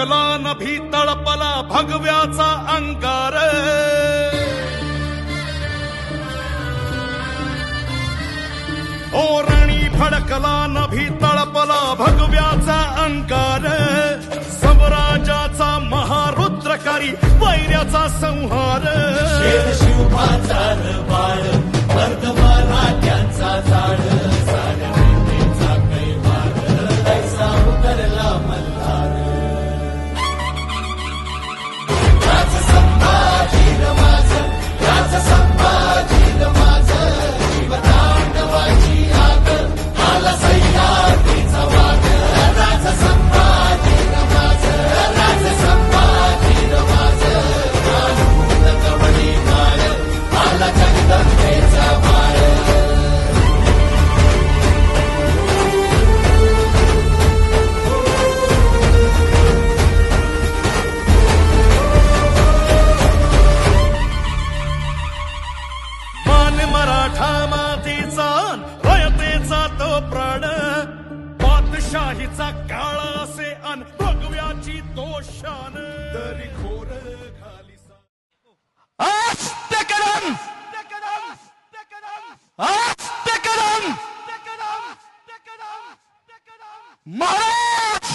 फडकला नभी तळपला भगव्याचा अंगार ओरणी फडकला नभी तळपला भगव्याचा अंगार स्वराजाचा महारुद्रकारी वैर्याचा संहार शिवबाचा बाळ वर्ग मराठ्यांचा झाड साऱ्या भेटीचा कैवार ऐसा उतरला मल्हार राज संभाजी माझ राज संभाजी माझ शिवतांडवाची आग आला सह्याद्रीचा वाघ राज संभाजी माझ राज संभाजी माझ कवडी माय आला जगदंबेचा माय मान मराठा मातीचा रयतेचा तो प्राण बादशाहीचा काळा असे अन भगव्याची तो शान तरी खोर खाली आस्ते कदम आस्ते कदम महाराज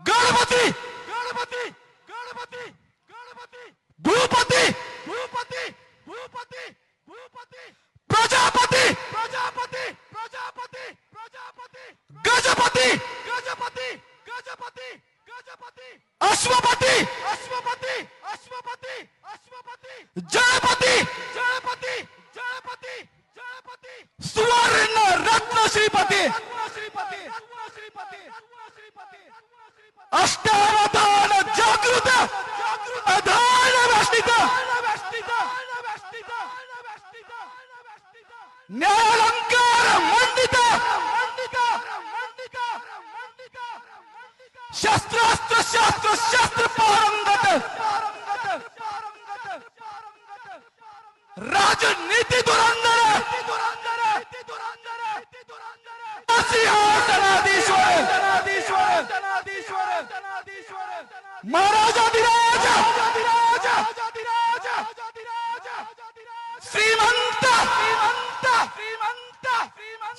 गणपती गणपती गणपती गणपती भूपती भूपती भूपती भूपती प्रजापती प्रजापती प्रजापती प्रजापती गजपती गजपती गजपती गजपती अश्वपती अश्वपती अश्वपती अश्वपती जयपती जयपती जयपती जयपती सुवर्ण रत्न श्रीपती श्रीपती श्रीपती श्रीपती अष्टावधान जागृत अधान वेष्टित न्यायालंकार मंडित शस्त्रास्त्र शास्त्र शस्त्र पारंगत राजनीती धुरंधर महाराजाधिराज श्रीमंत श्रीमंत श्रीमंत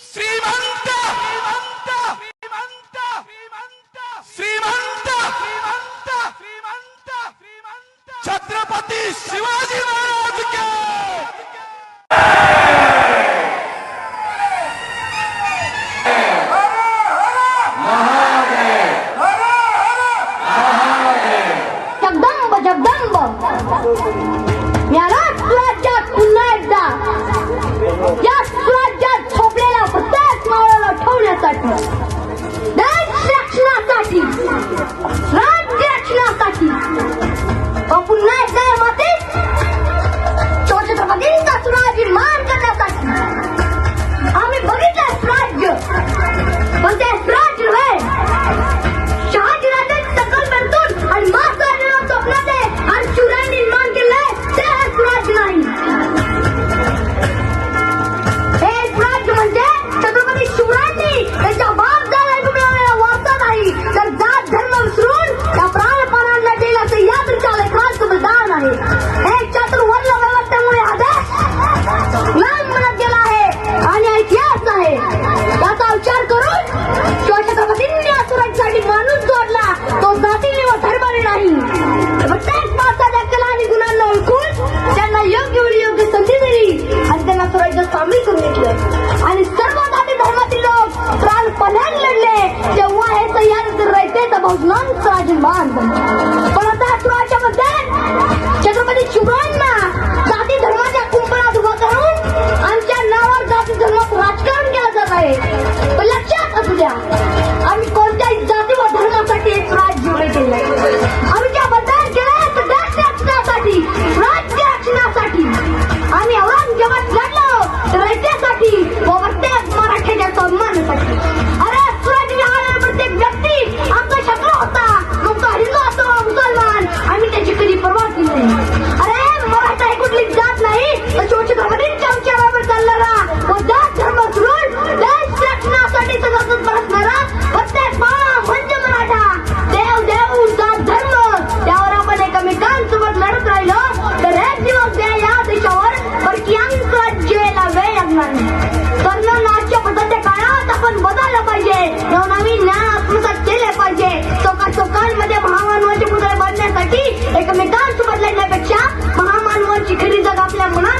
श्रीमंत श्रीमंत श्रीमंत श्रीमंत श्रीमंत श्रीमंत छत्रपती शिवाजी महाराज के जगदंब जगदंब महाराष्ट्र राज्यात पुन्हा एकदा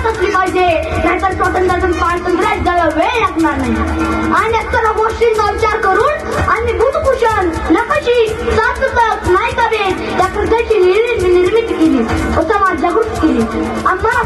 असली पाहिजे, नाहीतर स्वातंत्र्यातून पारतंत्र्यात जायला वेळ लागणार नाही. आणि या सर्व गोष्टींचा विचार करून आणि बुधभूषण नकाशी सातत्यात नाही करावे त्या कृतीची निर्मिती केली व समाज जागृत केली. आम्हाला